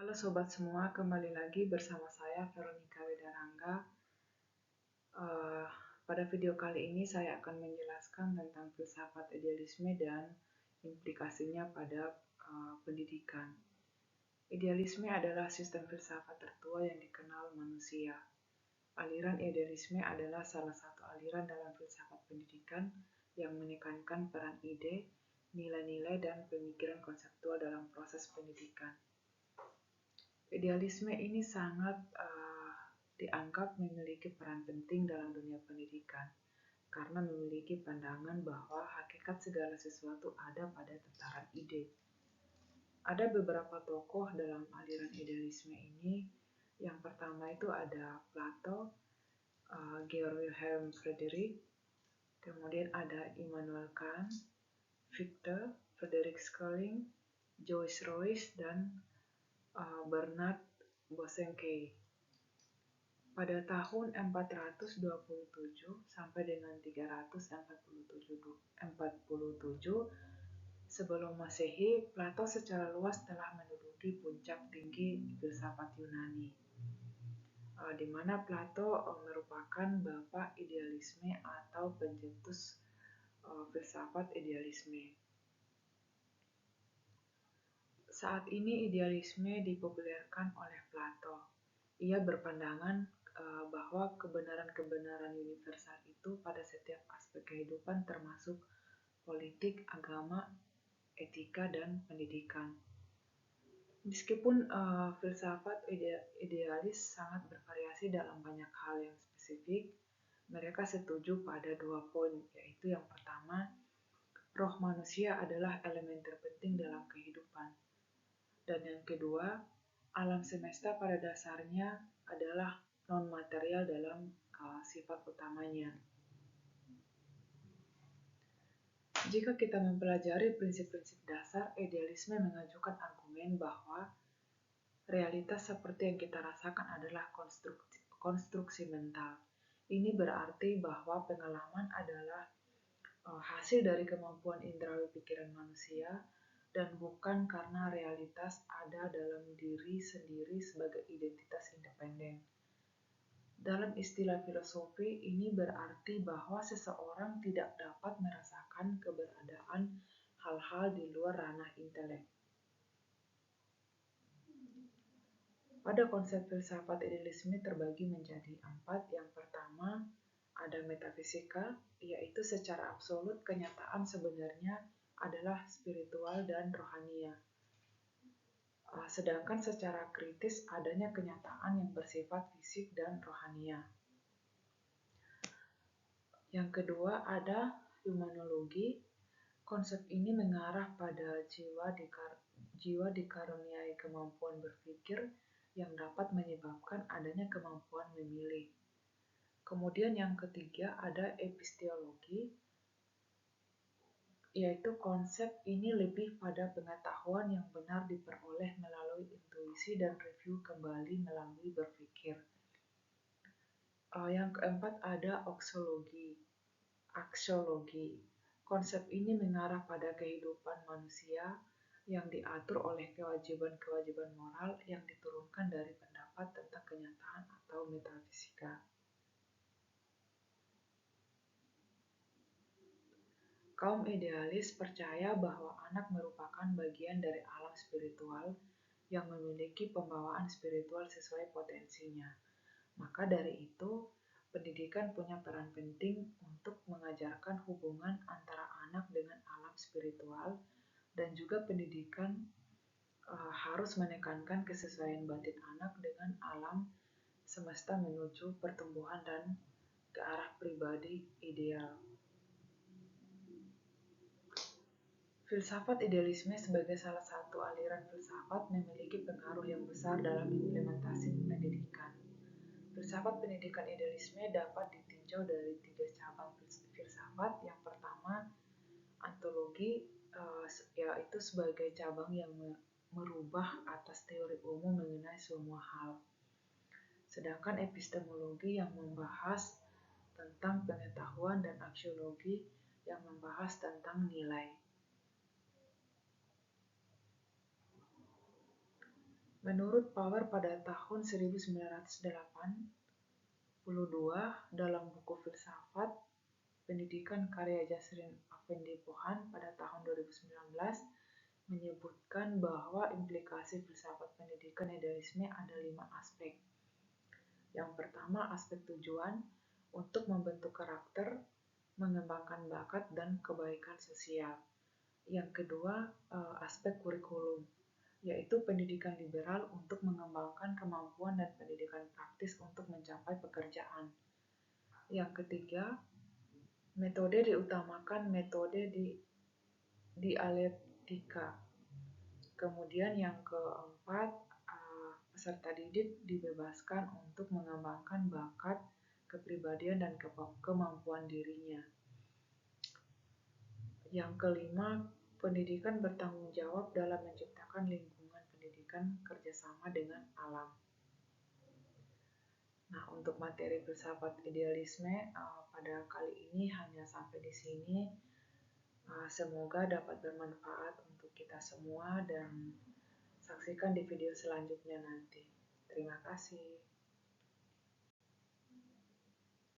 Halo sobat semua, kembali lagi bersama saya Veronica Widarangga. Eh, Pada video kali ini saya akan menjelaskan tentang filsafat idealisme dan implikasinya pada pendidikan. Idealisme adalah sistem filsafat tertua yang dikenal manusia. Aliran idealisme adalah salah satu aliran dalam filsafat pendidikan yang menekankan peran ide, nilai-nilai, dan pemikiran konseptual dalam proses pendidikan. Idealisme ini sangat dianggap memiliki peran penting dalam dunia pendidikan karena memiliki pandangan bahwa hakikat segala sesuatu ada pada tataran ide. Ada beberapa tokoh dalam aliran idealisme ini. Yang pertama itu ada Plato, Georg Wilhelm Friedrich, kemudian ada Immanuel Kant, Victor Frederick Schelling, Joyce Royce, dan Bernard Bosanquet. Pada tahun 427 sampai dengan 347 sebelum Masehi, Plato secara luas telah menduduki puncak tinggi filsafat Yunani, di mana Plato merupakan bapak idealisme atau pencetus filsafat idealisme. Saat ini idealisme dipopulerkan oleh Plato. Ia berpandangan bahwa kebenaran-kebenaran universal itu pada setiap aspek kehidupan termasuk politik, agama, etika, dan pendidikan. Meskipun filsafat idealis sangat bervariasi dalam banyak hal yang spesifik, mereka setuju pada 2 poin, yaitu yang pertama, roh manusia adalah elemen terpenting dalam kehidupan. Dan yang kedua, alam semesta pada dasarnya adalah non-material dalam sifat utamanya. Jika kita mempelajari prinsip-prinsip dasar, idealisme mengajukan argumen bahwa realitas seperti yang kita rasakan adalah konstruksi mental. Ini berarti bahwa pengalaman adalah hasil dari kemampuan indrawi pikiran manusia dan bukan karena realitas ada dalam diri sendiri sebagai identitas independen. Dalam istilah filosofi, ini berarti bahwa seseorang tidak dapat merasakan keberadaan hal-hal di luar ranah intelek. Pada konsep filsafat idealisme terbagi menjadi 4. Yang pertama, ada metafisika, yaitu secara absolut kenyataan sebenarnya adalah spiritual dan rohania. Sedangkan secara kritis adanya kenyataan yang bersifat fisik dan rohania. Yang kedua ada humanologi. Konsep ini mengarah pada jiwa dikaruniai kemampuan berpikir yang dapat menyebabkan adanya kemampuan memilih. Kemudian yang ketiga ada episteologi, yaitu konsep ini lebih pada pengetahuan yang benar diperoleh melalui intuisi dan review kembali melalui berpikir. Yang keempat ada aksiologi. Konsep ini mengarah pada kehidupan manusia yang diatur oleh kewajiban-kewajiban moral yang diturunkan dari pendapat tentang kenyataan atau metafisika. Kaum idealis percaya bahwa anak merupakan bagian dari alam spiritual yang memiliki pembawaan spiritual sesuai potensinya. Maka dari itu, pendidikan punya peran penting untuk mengajarkan hubungan antara anak dengan alam spiritual, dan juga pendidikan harus menekankan kesesuaian batin anak dengan alam semesta menuju pertumbuhan dan ke arah pribadi ideal. Filsafat idealisme sebagai salah satu aliran filsafat memiliki pengaruh yang besar dalam implementasi pendidikan. Filsafat pendidikan idealisme dapat ditinjau dari 3 cabang filsafat. Yang pertama, ontologi, yaitu sebagai cabang yang merubah atas teori umum mengenai semua hal. Sedangkan epistemologi yang membahas tentang pengetahuan, dan aksiologi yang membahas tentang nilai. Menurut Power pada tahun 1982 dalam buku Filsafat Pendidikan karya Jasrin Effendi Pohan pada tahun 2019 menyebutkan bahwa implikasi filsafat pendidikan idealisme ada 5 aspek. Yang pertama, aspek tujuan untuk membentuk karakter, mengembangkan bakat dan kebaikan sosial. Yang kedua, aspek kurikulum, yaitu pendidikan liberal untuk mengembangkan kemampuan dan pendidikan praktis untuk mencapai pekerjaan. Yang ketiga, metode diutamakan metode dialektika. Kemudian yang keempat, peserta didik dibebaskan untuk mengembangkan bakat, kepribadian, dan kemampuan dirinya. Yang kelima, pendidikan bertanggung jawab dalam menciptakan lingkungan pendidikan kerjasama dengan alam. Nah, untuk materi filsafat idealisme pada kali ini hanya sampai di sini. Semoga dapat bermanfaat untuk kita semua dan saksikan di video selanjutnya nanti. Terima kasih.